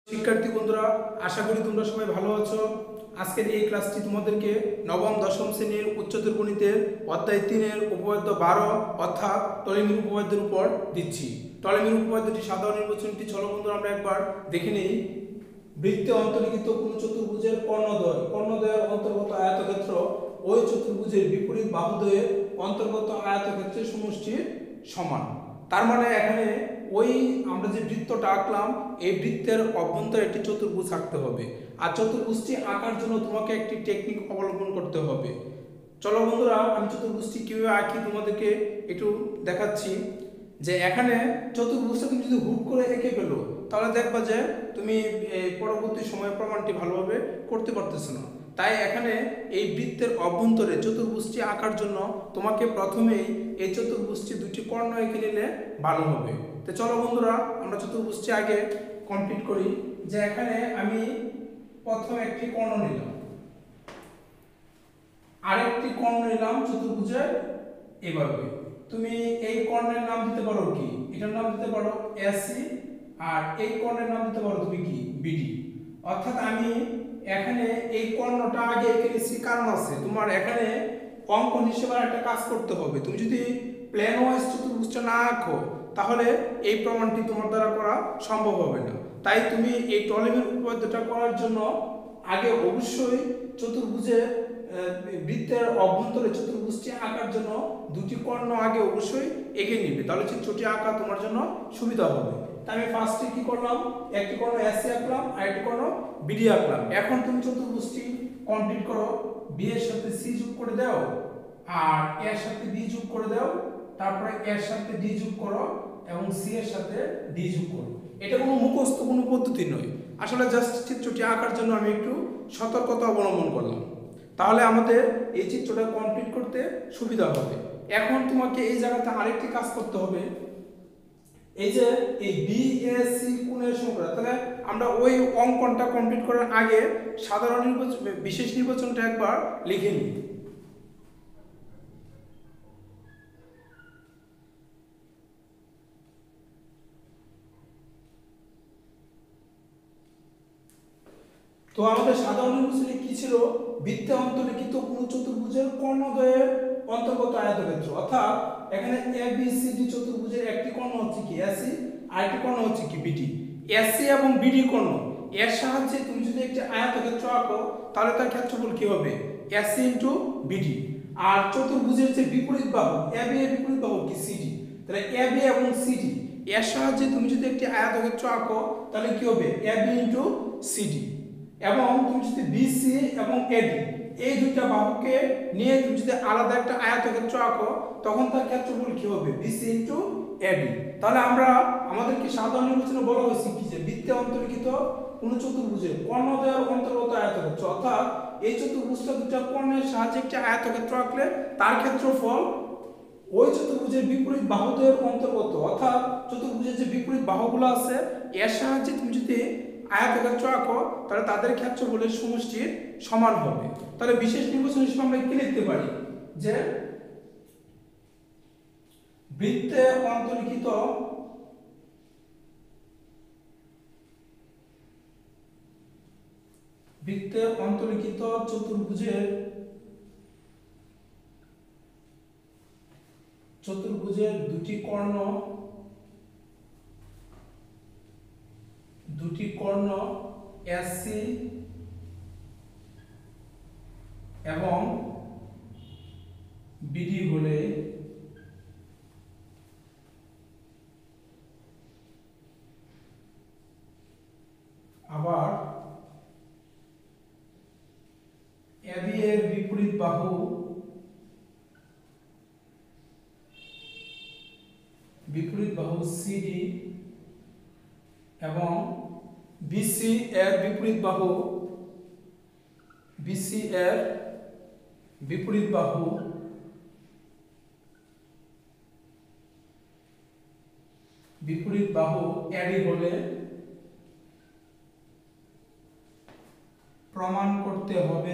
শিক্ষার্থী বন্ধুরা, আশা করি তোমরা সবাই ভালো আছো। আজকের এই ক্লাসটি তোমাদেরকে নবম দশম শ্রেণীর উচ্চতর গণিতের অধ্যায় 3-এর উপপাদ্য 12 অর্থাৎ টলেমির উপপাদ্যের উপর দিচ্ছি। টলেমির উপপাদ্যটি সাধারণ নির্বাচনটি চলো বন্ধুরা আমরা একবার দেখে নেই। বৃত্তে অন্তর্লিখিত কোন চতুর্ভুজের কর্ণদ্বয়ের অন্তর্গত আয়তক্ষেত্র ওই চতুর্ভুজের বিপরীত বাহুদ্বয়ের অন্তর্গত আয়তক্ষেত্রের সমষ্টির সমান। তার মানে এখানে ওই আমরা যে বৃত্তটা আঁকলাম এই বৃত্তের অভ্যন্তরে একটি চতুর্ভুজ আঁকতে হবে, আর চতুর্ভুজটি আঁকার জন্য তোমাকে একটি টেকনিক অবলম্বন করতে হবে। চলো বন্ধুরা, আমি চতুর্ভুজটি কিভাবে আঁকি তোমাদেরকে একটু দেখাচ্ছি। যে এখানে চতুর্ভুজটা তুমি যদি হুট করে এঁকে ফেলো তাহলে দেখবা যে তুমি পরবর্তী সময়ে প্রমাণটি ভালোভাবে করতে পারতেছো না। তাই এখানে এই বৃত্তের অভ্যন্তরে চতুর্ভুজটি আঁকার জন্য তোমাকে প্রথমেই এই চতুর্ভুজটি দুটি কর্ণ এঁকে নিলে ভালো হবে। তো চলো বন্ধুরা, আমরা চতুর্ভুজটি আগে কমপ্লিট করি। যে এখানে আমি প্রথম একটি কর্ণ নিলাম, আরেকটি কর্ণ নিলাম চতুর্ভুজের এভাবে। তুমি এই কর্ণের নাম দিতে পারো কি, এটার নাম দিতে পারো এসি, আর এই কর্ণের নাম দিতে পারো তুমি কি বিডি। অর্থাৎ আমি এখানে এই কর্ণটা আগে এঁকে নিচ্ছি, কারণ আছে তোমার এখানে অঙ্কন হিসেবে একটা কাজ করতে হবে। তুমি যদি প্লেন ওয়াইজ চতুর্ভুজটা না আঁকো তাহলে এই প্রমাণটি তোমার দ্বারা করা সম্ভব হবে না। তাই তুমি এই টলেমির উপপাদ্যটা করার জন্য আগে অবশ্যই চতুর্ভুজের বৃত্তের অভ্যন্তরে চতুর্ভুজটি আঁকার জন্য দুটি কর্ণ আগে অবশ্যই এঁকে নিবে, তাহলে চিত্রটি আঁকা তোমার জন্য সুবিধা হবে। তাই আমি ফার্স্টে কি করলাম, একটি কর্ণ এসি আঁকলাম আর একটি কর্ণ বিডি আঁকলাম। এখন তুমি চতুর্ভুজটি কমপ্লিট করো। বি এর সাথে সি যোগ করে দাও, আর এর সাথে বি যোগ করে দাও, তারপরে এর সাথে ডি যোগ করো এবং সি এর সাথে ডি যোগ করো। এটা কোনো মুখস্থ কোনো পদ্ধতি নয়, আসলে জাস্ট চিত্রটি আঁকার জন্য আমি একটু সতর্কতা অবলম্বন করলাম। তাহলে আমাদের এই চিত্রটা কমপ্লিট করতে সুবিধা হবে। এখন তোমাকে এই জায়গাতে আরেকটি কাজ করতে হবে। এই যে এই বি এ সি কোণের সংখ্যা, তাহলে আমরা ওই অঙ্কনটা কমপ্লিট করার আগে সাধারণ নির্বাচন বিশেষ নির্বাচনটা একবার লিখে নিই। তো আমাদের সাধারণ নির্বাচনে কি ছিল, বৃত্তে অন্তর্লিখিত কোন চতুর্ভুজের কর্ণদ্বয়ের অন্তর্গত আয়তক্ষেত্র। অর্থাৎ এখানে এ বি সি ডি চতুর্ভুজের একটি কর্ণ হচ্ছে কি এসি, আরেকটি কর্ণ হচ্ছে কি বিডি। এসি এবং বিডি কর্ণ এর সাহায্যে তুমি যদি একটি আয়তক্ষেত্র আঁকো তাহলে তার ক্ষেত্রফল কি হবে, এসি ইনটু বিডি। আর চতুর্ভুজের যে বিপরীত বাহু এ বি এর বিপরীত বাহু কি সিডি, তাহলে এ বি এবং সিডি এর সাহায্যে তুমি যদি একটি আয়তক্ষেত্র আঁকো তাহলে কি হবে, এ বি ইনটু সিডি। এবং তুমি যদি বিসি এবং এডি এই দুইটা বাহুকে নিয়ে তুমি যদি আলাদা একটা আয়তক্ষেত্র আঁকো তখন তার ক্ষেত্রফল কি হবে, বিসি ইনটু এডি। তাহলে আমরা আমাদেরকে সাধারণ নির্বাচনে বলা হয়েছে কি যে বৃত্তে অন্তর্লিখিত কোন চতুর্ভুজের কর্ণদ্বয়ের অন্তর্গত আয়তক্ষেত্র, অর্থাৎ এই চতুর্ভুজটা দুটো কর্ণের সাহায্যে একটি আয়তক্ষেত্র আঁকলে তার ক্ষেত্রফল ওই চতুর্ভুজের বিপরীত বাহুদ্বয়ের অন্তর্গত, অর্থাৎ চতুর্ভুজের যে বিপরীত বাহুগুলো আছে এর সাহায্যে তুমি যদি আয়তক্ষেত্র আঁকো তাহলে তাদের ক্ষেত্রফলের সমষ্টির সমান হবে। তাহলে বিশেষ নির্বাচন হিসেবে আমরা কি লিখতে পারি, যে বৃত্তে অন্তর্লিখিত চতুর্ভুজের দুটি কর্ণ এসি এবং বিডি হলে আবার এবি এর বিপরীত বাহু সিডি এবং বিসি এর বিপরীত বাহু এডি হলে প্রমাণ করতে হবে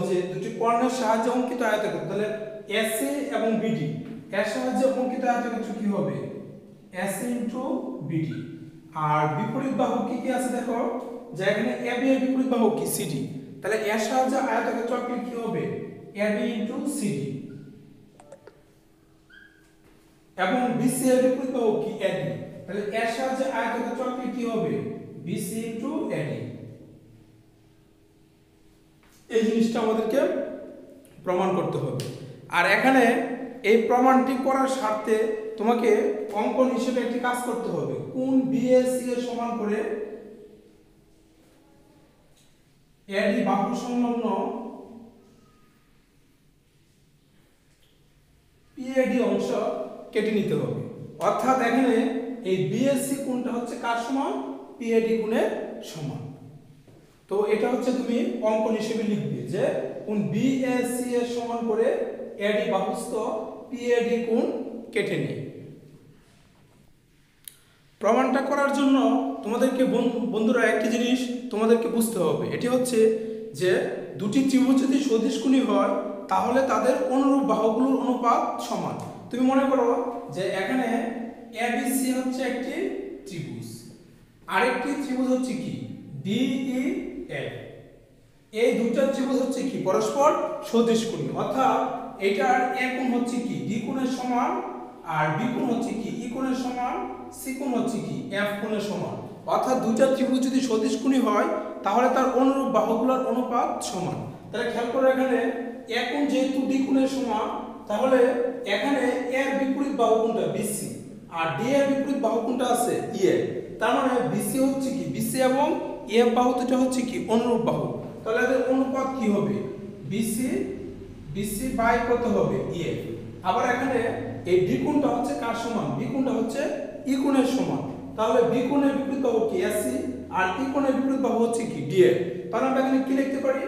যে দুটি কর্ণের সাহায্যে অঙ্কিত আয়তক্ষেত্র, তাহলে এসি এবং বিডি এর সাহায্যে অঙ্কিত আয়তক্ষেত্র কি হবে AC ইনটু BD। আর বিপরীত বাহু কি কি আছে দেখো, যে এখানে AB এর বিপরীত বাহু কি CD, তাহলে এর সাহায্যে আয়তক্ষেত্র আঁকলে কি হবে AB ইনটু CD। এবং BC এর বিপরীত বাহু কি AD, তাহলে এর সাহায্যে আয়তক্ষেত্র আঁকলে কি হবে BC ইনটু AD। এই জিনিসটা আমাদেরকে প্রমাণ করতে হবে। আর এখানে এই প্রমাণটি করার স্বার্থে তোমাকে অঙ্কন হিসেবে একটি কাজ করতে হবে, কোন BAC এর সমান করে AD বাহু সংলগ্ন PAD অংশ কেটে নিতে হবে। অর্থাৎ এখানে এই BAC কোণটা হচ্ছে কার সমান PAD কোণের সমান। তো এটা হচ্ছে তুমি অঙ্কন হিসেবে লিখবে যে কোন BAC এর সমান করে AD বাহুস্থ PAD কোণ কেটে নিই। প্রমাণটা করার জন্য তোমাদেরকে বন্ধুরা একটি জিনিস তোমাদেরকে বুঝতে হবে, এটি হচ্ছে যে দুটি ত্রিভুজ যদি সদিশকোণী হয় তাহলে তাদের অনুরূপ বাহুগুলোর অনুপাত সমান। তুমি মনে করো যে এখানে ABC হচ্ছে একটি ত্রিভুজ, আরেকটি ত্রিভুজ হচ্ছে কি DEF। এই দুটো ত্রিভুজ হচ্ছে কি পরস্পর সদিশকোণী, অর্থাৎ এটার A কোণ হচ্ছে কি D কোণের সমান, আর B কোণ হচ্ছে কি E কোণের সমান, C কোণ হচ্ছে কি F কোণের সমান। অর্থাৎ দুটো ত্রিভুজ যদি সদিশকোণী হয় তাহলে তার অনুরূপ বাহুগুলোর অনুপাত সমান। তাহলে খেয়াল করো এখানে A কোণ যেহেতু D কোণের সমান, তাহলে এখানে A এর বিপরীত বাহু কোণটা BC আর D এর বিপরীত বাহু কোণটা আছে EF। তার মানে BC হচ্ছে কি BC এবং EF বাহু দুটো হচ্ছে কি অনুরূপ বাহু। তাহলে এদের অনুপাত কি হবে BC বাই কত হবে EF। আবার এখানে এই D কোণটা হচ্ছে কার সমান B কোণটা হচ্ছে E কোণের সমান, তাহলে B কোণের বিপরীত বাহু কি AC আর E কোণের বিপরীত বাহু হচ্ছে কি DF। তাহলে আমরা এখানে কি লিখতে পারি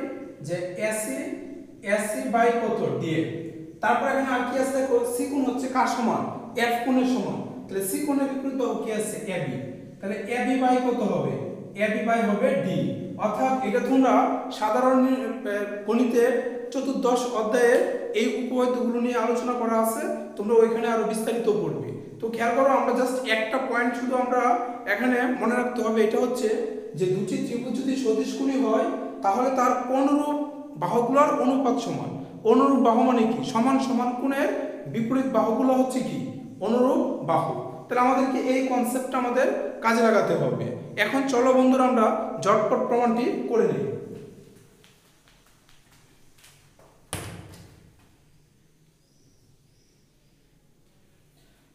যে AC বাই কত DF। তারপর এখানে আর কি আছে দেখো C কোণ হচ্ছে কার সমান F কোণের সমান, তাহলে C কোণের বিপরীত বাহু কি আছে AB, তাহলে AB বাই কত হবে AB বাই হবে D। অর্থাৎ এটা তোমরা সাধারণ গণিতের চতুর্দশ অধ্যায়ে এই উপপাদ্যগুলো নিয়ে আলোচনা করা আছে, তোমরা ওইখানে আরো বিস্তারিত পড়বে। তো খেয়াল করো আমরা জাস্ট একটা পয়েন্ট শুধু আমরা এখানে মনে রাখতে হবে, এটা হচ্ছে যে দুটি ত্রিভুজ যদি সদিশকোণী হয় তাহলে তার অনুরূপ বাহুগুলোর অনুপাত সমান। অনুরূপ বাহু মানে কি সমান সমান কোণের বিপরীত বাহুগুলো হচ্ছে কি অনুরূপ বাহু। তাহলে আমাদেরকে এই কনসেপ্টটা আমাদের কাজে লাগাতে হবে। এখন চলো বন্ধুরা আমরা ঝটপট প্রমাণটি করে নিই।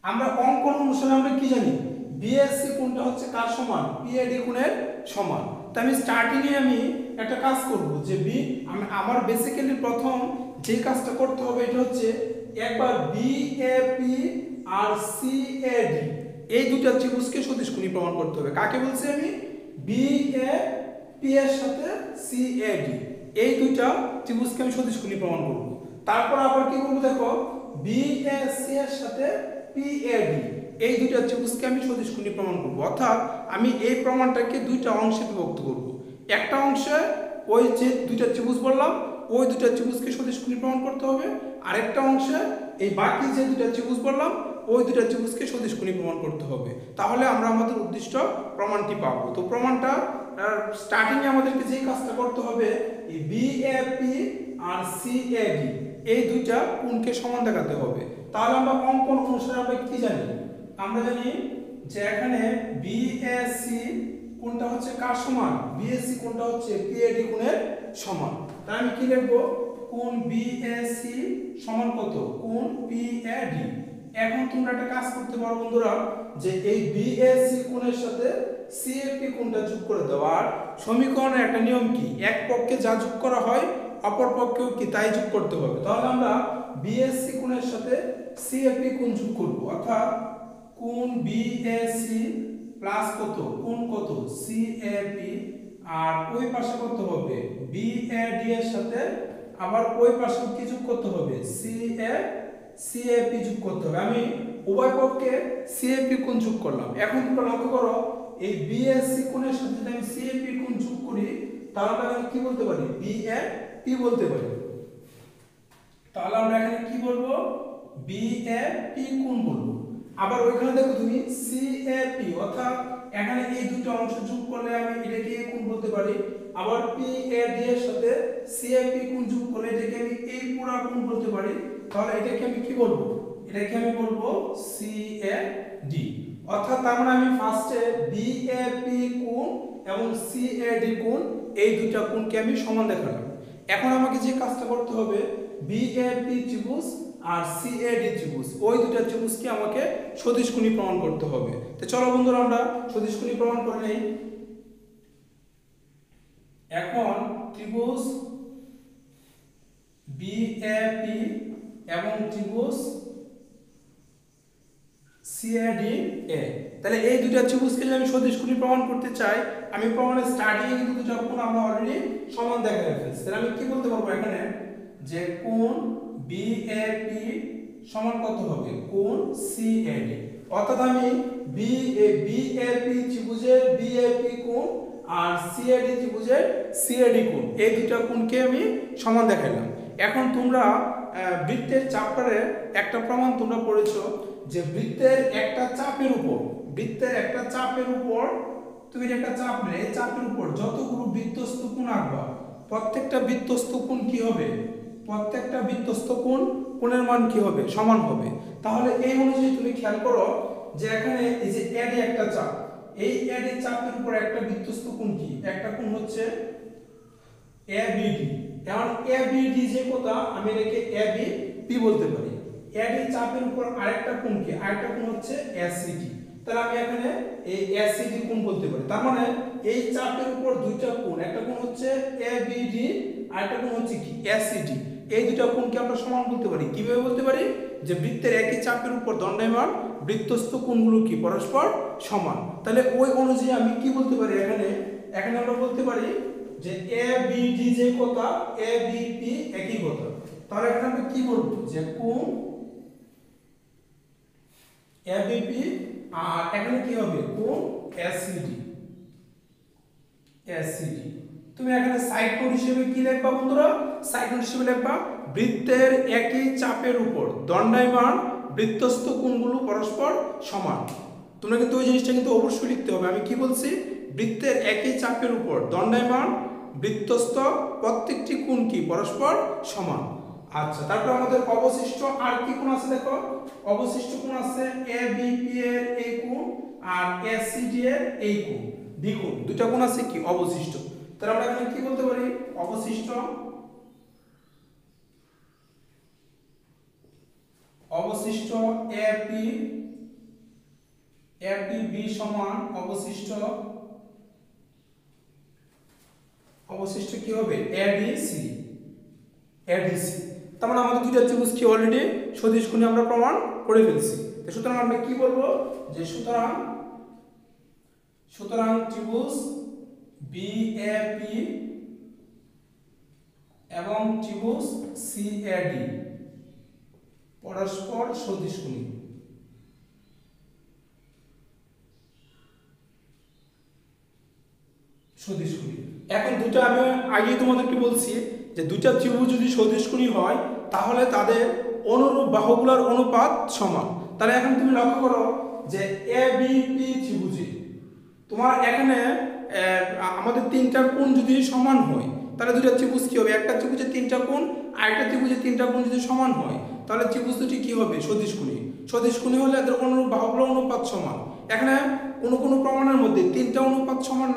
আমরা অঙ্কন অনুসারে আমরা কি জানি BAC কোণটা হচ্ছে কার সমান PAD কোণের সমান। তাই আমি স্টার্টিং এ আমি একটা কাজ করব যে আমার বেসিক্যালি প্রথম যে কাজটা করতে হবে এটা হচ্ছে একবার BAP আর CAD এই দুটো ত্রিভুজকে সদিশকোণী প্রমাণ করতে হবে। কাকে বলছি আমি BAP এর সাথে CAD এই দুটো ত্রিভুজকে আমি সদিশকোণী প্রমাণ করব। তারপর আবার কি করব দেখো BAC এর সাথে PAD এই দুটো ত্রিভুজকে আমি সদিশকোণী প্রমাণ করব। অর্থাৎ আমি এই প্রমাণটাকে দুইটা অংশে বিভক্ত করব। একটা অংশে ওই যে দুইটা ত্রিভুজ বললাম ওই দুইটা ত্রিভুজকে সদিশকোণী প্রমাণ করতে হবে, আরেকটা অংশে এই বাকি যে দুইটা ত্রিভুজ বললাম ওই দুইটা ত্রিভুজকে সদিশকোণী প্রমাণ করতে হবে। তাহলে আমরা আমাদের উদ্দিষ্ট প্রমাণটি পাবো। তো প্রমাণটা স্টার্টিং এ আমাদেরকে যে কাজটা করতে হবে এই BAP আর CAD এই দুইটা কোণকে সমান দেখাতে হবে। তাহলে আমরা অঙ্কন অনুসারে আমরা কি জানি, আমরা জানি যে এখানে BAC কোণটা হচ্ছে কার সমান BAC কোণটা হচ্ছে PAD কোণের সমান। তাই আমি কি লিখব কোণ BAC সমান কত কোণ PAD। এখন তোমরা একটা কাজ করতে পারো বন্ধুরা যে এই BAC কোণের সাথে CAP কোণটা যোগ করে দাও। আর সমীকরণের একটা নিয়ম কি এক পক্ষে যা যোগ করা হয় অপর পক্ষেও কি তাই যোগ করতে হবে। তাহলে আমরা BAC কোণের সাথে CAP কোণ যোগ করব, অর্থাৎ কোণ BAC প্লাস কত কোণ কত CAP আর ওই পাশে কত হবে BAD এর সাথে আবার ওই পাশে কি যোগ করতে হবে CAP যোগ করতে হবে। আমি উভয় পক্ষে CAP কোণ যোগ করলাম। এখন তোমরা লক্ষ্য করো এই BAC কোণের সাথে যদি আমি CAP কোণ যোগ করি তাহলে আমি কি বলতে পারি BAP বলতে পারি। তাহলে আমরা এখানে কি বলবো BAP কোণ বলবো। আবার ওইখানে দেখো তুমি CAP, অর্থাৎ এখানে এই দুটো অংশ যোগ করলে আমি এটাকে A কোণ বলতে পারি। আবার PAD এর সাথে CAP কোণ যোগ করলে এটাকে আমি এই পুরা কোণ বলতে পারি। তাহলে এটাকে আমি কি বলবো? এটাকে আমি বলবো CAD। অর্থাৎ তার মানে আমি ফার্স্টে BAP কোণ এবং CAD কোণ, এই দুটো কোণকে আমি সমান দেখালাম। এখন আমাকে যে কাজটা করতে হবে, BAP ত্রিভুজ আর CAD ত্রিভুজ, ওই দুটো ত্রিভুজকে আমাকে সদিশকোণী প্রমাণ করতে হবে। তো চলো বন্ধুরা আমরা সদিশকোণী প্রমাণ করে নেই। এখন ত্রিভুজ BAP এবং ত্রিভুজ CADA, তাহলে এই দুটো ত্রিভুজকে যদি আমি সদিশকোণী প্রমাণ করতে চাই, আমি প্রমাণের স্টার্টিং এ কিন্তু দুটো কোণ আমরা অলরেডি সমান দেখাই ফেলছি। তাহলে আমি কি বলতে পারবো এখানে, যে কোণ BAP সমান কত হবে? কোণ CAD। অর্থাৎ আমি BAP ত্রিভুজের BAP কোণ আর CAD ত্রিভুজের CAD কোণ, এই দুটো কোণকে আমি সমান দেখাইলাম। এখন তোমরা বৃত্তের চ্যাপ্টারে একটা প্রমাণ তোমরা পড়েছো, যে বৃত্তের একটা চাপের উপর তুমি একটা চাপ নিলে, এই চাপের উপর যতগুলো বৃত্তস্থ কোণ আঁকবা, প্রত্যেকটা বৃত্তস্থ কোণ কি হবে? প্রত্যেকটা বৃত্তস্থ কোণের মান কি হবে? সমান হবে। তাহলে এই অনুযায়ী তুমি খেয়াল করো যে এখানে এই যে AD একটা চাপ, এই AD চাপের উপর একটা বৃত্তস্থ কোণ কি? একটা কোণ হচ্ছে ABD। এখন ABD যে কথা, আমি এটাকে ABP বলতে পারি। AD চাপের উপর আরেকটা কোণ কি? আরেকটা কোণ হচ্ছে ACD। তাহলে আমি এখানে এই ACD কোণ বলতে পারি। তার মানে এই চাপের উপর দুইটা কোণ, একটা কোণ হচ্ছে ABD, আরেকটা কোণ হচ্ছে কি? ACD। এই দুটো কোণকে আমরা সমান বলতে পারি। কিভাবে বলতে পারি? যে বৃত্তের একই চাপের উপর দণ্ডায়মান বৃত্তস্থ কোণগুলো কি পরস্পর সমান। তাহলে ওই অনুযায়ী আমি কি বলতে পারি এখানে আমরা বলতে পারি যে ABD যে কথা, ABP একই কথা। তাহলে এখানে আমরা কি বলবো? যে কোণ ABP আর এখানে কি হবে? কোণ ACD। তুমি এখানে সাইড কোণ হিসেবে কি লিখবা বন্ধুরা? সাইড কোণ হিসেবে লিখবা বৃত্তের একই চাপের উপর দণ্ডায়মান বৃত্তস্থ কোণগুলো পরস্পর সমান। তোমরা কিন্তু ওই জিনিসটা কিন্তু অবশ্যই লিখতে হবে। আমি কি বলছি? বৃত্তের একই চাপের উপর দণ্ডায়মান বৃত্তস্থ প্রত্যেকটি কোণ কি পরস্পর সমান। আচ্ছা, তারপর আমাদের অবশিষ্ট আর কি কোণ আছে দেখো। অবশিষ্ট কোণ আছে ABP এর এই কোণ আর ACD এর এই কোণ, দ্বিগুণ দুটো কোণ আছে কি অবশিষ্ট। তাহলে আমরা এখানে কি বলতে পারি? অবশিষ্ট APB সমান অবশিষ্ট কি হবে? ADC। তার মানে আমাদের দুইটা ত্রিভুজ কি অলরেডি সদিশকোণী আমরা প্রমাণ করে ফেলছি। তো সুতরাং আমরা কি বলবো? যে সুতরাং ত্রিভুজ BAP এবং ত্রিভুজ CAD পরস্পর সদিশকোণী। এখন দুটো আমি আগে তোমাদেরকে বলছি যে দুইটা ত্রিভুজ যদি সদিশকোণী হয়, তাহলে তাদের অনুরূপ বাহুগুলোর অনুপাত সমান। তাহলে এখন তুমি লক্ষ্য করো যে ABP ত্রিভুজে তোমার এখানে আমাদের তিনটা কোণ যদি সমান হয়, তাহলে দুটো ত্রিভুজ কি হবে? একটা ত্রিভুজের তিনটা কোণ আর একটা ত্রিভুজের তিনটা কোণ যদি সমান হয়, তাহলে ত্রিভুজ দুটি কি হবে? সদিশকোণী হলে এদের অনুরূপ বাহুগুলোর অনুপাত সমান। এখানে কোনো প্রমাণের মধ্যে তিনটা অনুপাত সমান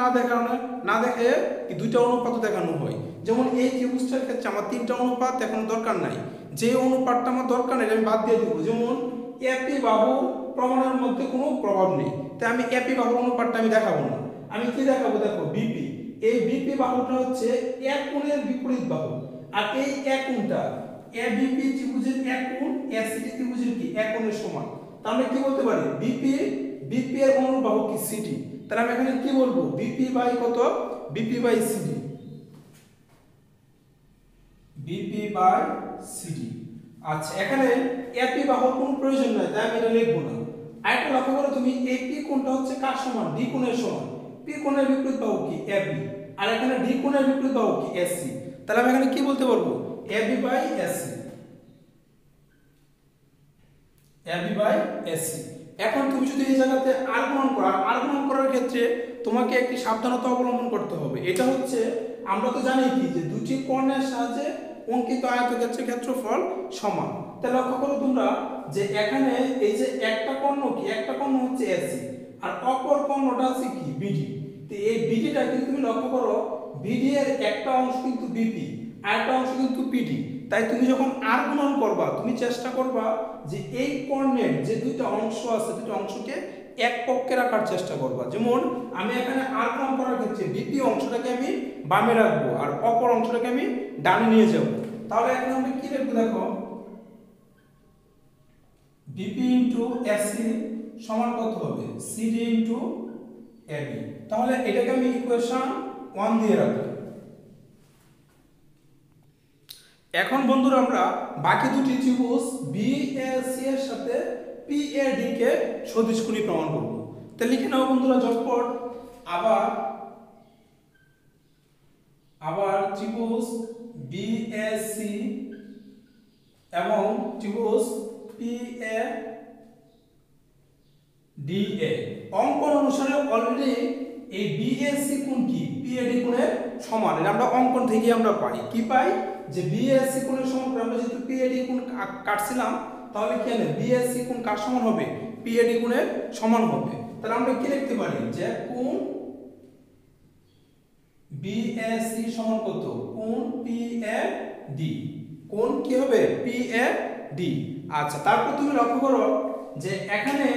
না দেখে কি দুইটা অনুপাত দেখানো হয়। যেমন এই ত্রিভুজটার ক্ষেত্রে আমার তিনটা অনুপাত এখন দরকার নাই, যে অনুপাতটা আমার দরকার নেই আমি বাদ দিয়ে দিব। যেমন AP বাহু প্রমাণের মধ্যে কোনো প্রভাব নেই, তাই আমি AP বাহু অনুপাতটা আমি দেখাবো না। আমি কি দেখাবো? দেখো BP, এই BP বাহুটা হচ্ছে এক কোণের বিপরীত বাহু, আর এই এক কোণটা ABP ত্রিভুজের এক কোণ ACD ত্রিভুজের কি এক কোণের সমান। তাহলে কি বলতে পারি? BP এর অনুরূপ বাহু কি CD। তাহলে আমি এখানে কি বলবো? BP বাই কত? BP by CD। আচ্ছা, এখানে AP বাহুর কোনো প্রয়োজন নাই, তাই আমি এটা লিখবো না। আরেকটা লক্ষ্য করো তুমি, এই P কোণটা হচ্ছে কার সমান? D কোণের সমান। P কোণের বিপরীত বাহু কি? AB। আর এখানে D কোণের বিপরীত বাহু কি? AC। তাহলে আমি এখানে কি বলতে পারবো? AB by AC। AB by AC. এখন তুমি যদি এই জায়গাতে আর গুণন করার ক্ষেত্রে তোমাকে একটি সাবধানতা অবলম্বন করতে হবে। এটা হচ্ছে আমরা তো জানি কি যে দুটি কর্ণের সাহায্যে অঙ্কিত আয়তক্ষেত্রের ক্ষেত্রফল সমান। তাহলে লক্ষ্য করো তোমরা যে এখানে এই যে একটা কর্ণ কি, একটা কর্ণ হচ্ছে এসি আর অপর কর্ণটা আছে কি বিডি। তো এই বিডিটা কিন্তু তুমি লক্ষ্য করো বিডি এর একটা অংশ কিন্তু বিপি আর একটা অংশ কিন্তু পিডি। তাই তুমি যখন আর গুণন করবা তুমি চেষ্টা করবা যে এই কর্ণের যে দুইটা অংশ আছে দুইটা অংশকে এক পক্ষে রাখার চেষ্টা করবা। যেমন আমি এখানে আর গুণন করার ক্ষেত্রে বিপি অংশটাকে আমি বামে রাখবো আর অপর অংশটাকে আমি ডানে নিয়ে যাব। তাহলে এখন আমরা কি লিখবো দেখো, বিপি ইনটু এসি সমান কত হবে সিডি ইনটু এবি। তাহলে এটাকে আমি ইকুয়েশন 1 দিয়ে রাখবো। এখন বন্ধুরা আমরা বাকি দুটি ত্রিভুজ বিএসি এর সাথে পিএডি কে সদিশ কোণী প্রমাণ করব। তাহলে লিখে নাও বন্ধুরা ঝটপট, আবার ত্রিভুজ বিএসি এবং ত্রিভুজ পিএডিএ অঙ্কন অনুসারে অলরেডি এই বিএসি কোণ কি পিএডি কোণের সমান। এটা আমরা অঙ্কন থেকে আমরা পাই কি পাই যে বিএসি কোণের সমান করে আমরা যেহেতু পিএডি কোণ কাটছিলাম তাহলে কি হবে বিএসি কোণ কার সমান হবে পিএডি কোণের সমান হবে। তাহলে আমরা কি লিখতে পারি যে কোণ বিএসি সমান কত কোণ পিএডি, কোণ কি হবে পিএডি। আচ্ছা তারপর তুমি লক্ষ্য করো যে এখানে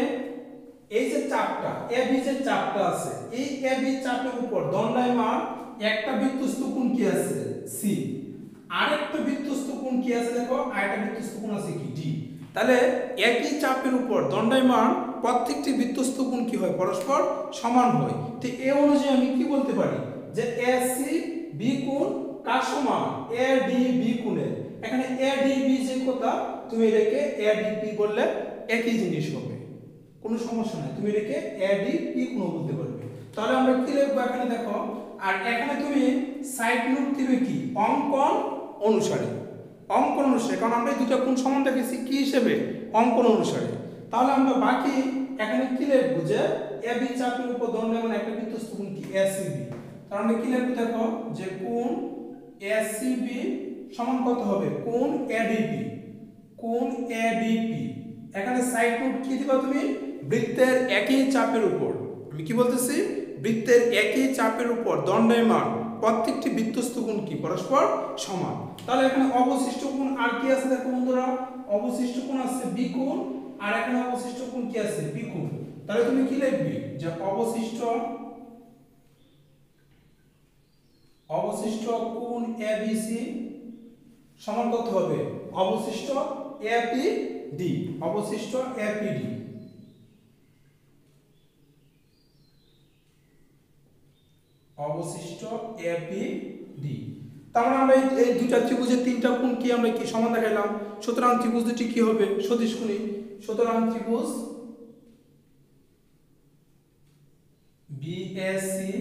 এই যে চাপটা এবি যে চাপটা আছে এই এবি চাপের উপর দণ্ডায়মান একটা বৃত্তস্থ কোণ কি আছে সি, আরেকটা বৃত্তস্থ কোণ কি আছে দেখো আরেকটা বৃত্তস্থ কোণ আছে কি ডি। তাহলে একই চাপের উপর দণ্ডায়মান প্রত্যেকটি বৃত্তস্থ কোণ কি হয় পরস্পর সমান হয়। তো এই অনুযায়ী আমি কি বলতে পারি যে এসি বি কোণ কার সমান এডিবি কোণের। এখানে এডিবি যে কথা তুমি এটাকে এডিপি বললে একই জিনিস হবে, কোনো সমস্যা নাই, তুমি এটাকে এডিপি কোণ বলতে পারবে। তাহলে আমরা কি লিখবো এখানে দেখো, আর এখানে তুমি সাইড নোট দিবে কি অঙ্কন অনুসারে, অঙ্কন অনুসারে, কারণ আমরা এই দুটো কোণ সমান দেখেছি কি হিসেবে অঙ্কন অনুসারে। তাহলে আমরা বাকি এখানে কি লিখবো যে এবি চাপের উপর দণ্ডায়মান একটা বৃত্তস্থ কোণ কি এসিবি। তাহলে আমরা কি লিখবো দেখো যে কোণ এসিবি সমান কত হবে কোণ এডিপি, কোণ এডিপি। এখানে সাইড নোট কি দিবা তুমি বৃত্তের একই চাপের উপর, আমি কি বলতেছি বৃত্তের একই চাপের উপর দণ্ডায়মান প্রত্যেকটি বৃত্তস্থ কোণ কি পরস্পর সমান। তাহলে এখানে অবশিষ্ট কোণ আর কি আছে দেখো বন্ধুরা, অবশিষ্ট কোণ আছে বি কোণ আর এখানে অবশিষ্ট কোণ কি আছে পি কোণ। তাহলে তুমি কি লিখবে যে অবশিষ্ট কোণ এবিসি সমান কত হবে অবশিষ্ট এপিডি, অবশিষ্ট এপিডি, অবশিষ্ট এপিডি। তার মানে আমরা এই দুইটা ত্রিভুজের তিনটা কোণ কি আমরা কি সমান দেখাইলাম। সুতরাং ত্রিভুজ দুটি কি হবে সদিশ কোণী। সুতরাং ত্রিভুজ বিএসি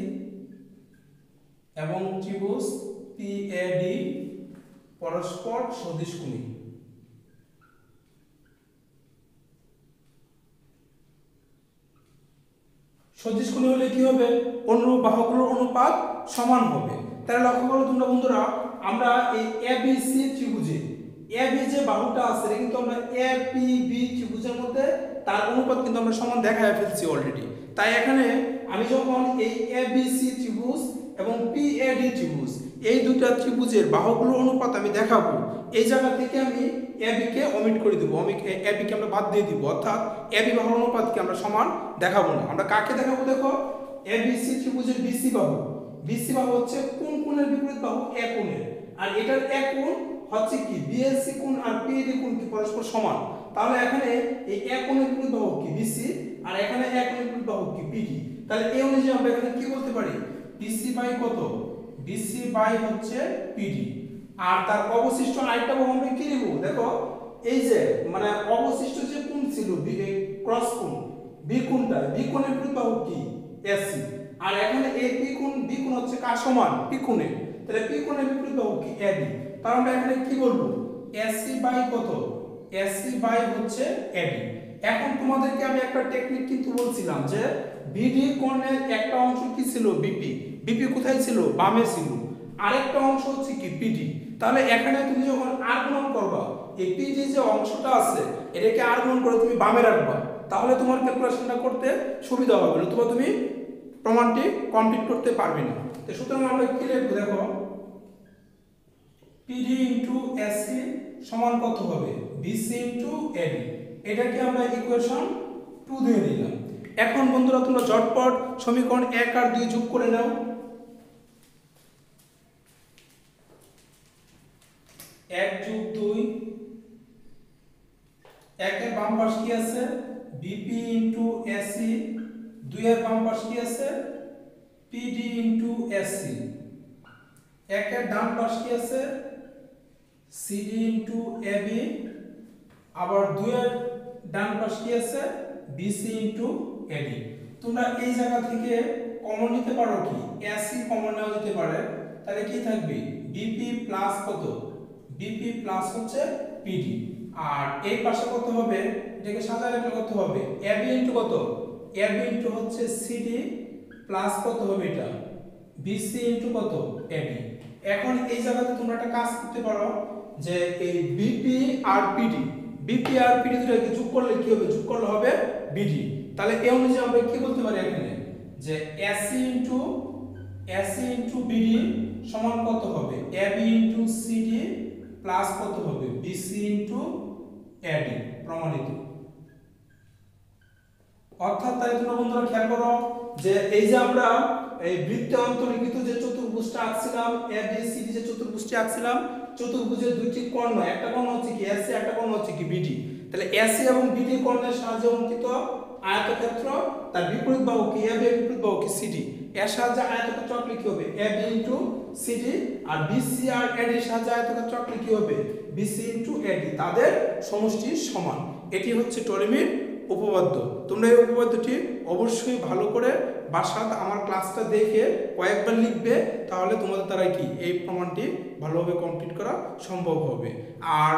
এবং ত্রিভুজ পিএডি পরস্পর সদিশ কোণী। সদিশ কোণী হলে কি হবে অনুরূপ বাহুগুলোর অনুপাত সমান হবে। তাহলে লক্ষ্য করো তোমরা বন্ধুরা আমরা এই এবিসি ত্রিভুজে এবি যে বাহুটা আছে এটা কিন্তু আমরা এপিবি ত্রিভুজের মধ্যে তার অনুপাত কিন্তু আমরা সমান দেখায় ফেলছি অলরেডি। তাই এখানে আমি যখন এই এবিসি ত্রিভুজ এবং পিএডি ত্রিভুজ এই দুটো ত্রিভুজের বাহুগুলোর অনুপাত আমি দেখাবো, এই জায়গা থেকে আমি এবি কে ওমিট করে দেব, আমি এবি কে আমরা বাদ দিয়ে দিব, অর্থাৎ এবি বাহুর অনুপাতকে আমরা সমান দেখাবো না। আমরা কাকে দেখাবো দেখো এবিসি ত্রিভুজের বিসি বাহু, বিসি বাহু হচ্ছে কোন কোণের বিপরীত বাহু এ কোণের, আর এটার এক কোণ হচ্ছে কি বিএসি কোণ আর পিএডি কোণ কি পরস্পর সমান। তাহলে এখানে এই এক কোণের বিপরীত বাহু কি বিসি আর এখানে এক কোণের বিপরীত বাহু কি পিডি। তাহলে এই অনুযায়ী আমরা এখানে কি বলতে পারি বিসি বাই কত বিসি বাই হচ্ছে পিডি। আর তার অবশিষ্ট আরেকটা বাহু আমরা কি নেব দেখো এই যে মানে অবশিষ্ট যে কোণ ছিল ক্রস কোণ বি কোণটা, বি কোণের বিপরীত বাহু কি এসি, আর এখানে এই বি কোণ হচ্ছে কার সমান পি কোণের। তাহলে পি কোণের বিপরীত বাহু কি এবি। তাহলে আমরা এখানে কি বলবো এসি বাই কত এসি বাই হচ্ছে এবি। এখন তোমাদেরকে আমি একটা টেকনিক কিন্তু বলছিলাম যে বিডি কোণের একটা অংশ কি ছিল বিপি, বিপি কোথায় ছিল বামে ছিল, আরেকটা অংশ হচ্ছে কি পিডি। তাহলে এখানে তুমি যখন আর গুণন করবা এই পিডি যে অংশটা আছে এটাকে আর গুণন করে তুমি বামে রাখবা, তাহলে তোমার ক্যালকুলেশনটা করতে সুবিধা হবে, নতুবা তুমি প্রমাণটি কমপ্লিট করতে পারবে না। তো সুতরাং আমরা কি লিখব দেখো, পিডি ইনটু এসি সমান কত হবে বিসি ইনটু এডি, এটাকে আমরা ইকুয়েশন 2 দিয়ে নিলাম। এখন বন্ধুরা তোমরা ঝটপট সমীকরণ 1 আর 2 যোগ করে নাও। 1 যোগ 2, 1 এর বাম পাশ কি আছে বিপি ইনটু এসি, 2 এর বাম পাশ কি আছে পিডি ইনটু এসি, 1 এর ডান পাশ কি আছে সিডি ইনটু এবি, আবার 2 এর ডান পাশ কি আছে বিসি ইনটু এডি। তোমরা এই জায়গা থেকে কমন নিতে পারো কি এসি কমন নেওয়া যেতে পারে, তাহলে কি থাকবে বিপি প্লাস কত বিপি প্লাস হচ্ছে পিডি, আর এই পাশে কত হবে এটাকে সাজালে কত হবে এবি ইনটু কত এবি ইনটু হচ্ছে সিডি প্লাস কত হবে এটা বিসি ইনটু কত এডি। এখন এই জায়গাতে তোমরা একটা কাজ করতে পারো যে এই বিপি আর পিডি, বিপি আর পিডি দুটোকে যোগ করলে কি হবে যোগ করলে হবে বিডি। তাহলে এই অনুযায়ী আমরা কি বলতে পারি এখানে যে এসি ইনটু বিডি সমান কত হবে এবি ইনটু সিডি প্লাস কত হবে বিসি ইনটু এডি, প্রমাণিত। অর্থাৎ তাই তোমরা বন্ধুরা খেয়াল করো যে এই যে আমরা এই বৃত্তে অন্তর্লিখিত যে চতুর্ভুজটা আঁকছিলাম এবিসিডি যে চতুর্ভুজটি আঁকছিলাম, চতুর্ভুজের দুইটি কর্ণ, একটা কর্ণ হচ্ছে কি এসি, একটা কর্ণ হচ্ছে কি বিডি। তাহলে এসি এবং বিডি কর্ণের সাহায্যে অঙ্কিত আয়তক্ষেত্র, তার বিপরীত বাহু কি এবি, বিপরীত বাহু কি সিডি, এর সাহায্যে আয়তক্ষেত্র আঁকলে কি হবে এবি ইনটু সিডি, আর বিসি আর এডি এর সাহায্যে আয়তক্ষেত্র আঁকলে কি হবে বিসি ইনটু এডি, তাদের সমষ্টি সমান। এটি হচ্ছে টলেমির উপপাদ্য। তোমরা এই উপপাদ্যটি অবশ্যই ভালো করে বাসাতে আমার ক্লাসটা দেখে কয়েকবার লিখবে, তাহলে তোমাদের দ্বারা কি এই প্রমাণটি ভালোভাবে কমপ্লিট করা সম্ভব হবে। আর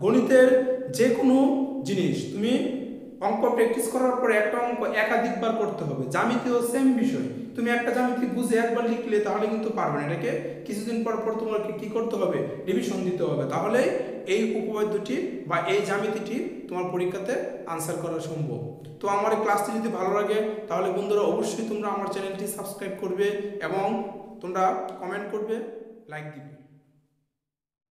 গণিতের যে কোনো জিনিস তুমি অঙ্ক প্র্যাকটিস করার পরে একটা অঙ্ক একাধিকবার করতে হবে, জ্যামিতিও সেম বিষয়, তুমি একটা জ্যামিতি বুঝে একবার লিখলে তাহলে কিন্তু পারবে না, এটাকে কিছুদিন পর পর তোমাকে কি করতে হবে রিভিশন দিতে হবে, তাহলে এই উপপাদ্যটি বা এই জ্যামিতিটি তোমার পরীক্ষাতে আনসার করা সম্ভব। তো আমার এই ক্লাসটি যদি ভালো লাগে তাহলে বন্ধুরা অবশ্যই তোমরা আমার চ্যানেলটি সাবস্ক্রাইব করবে এবং তোমরা কমেন্ট করবে, লাইক দিবে।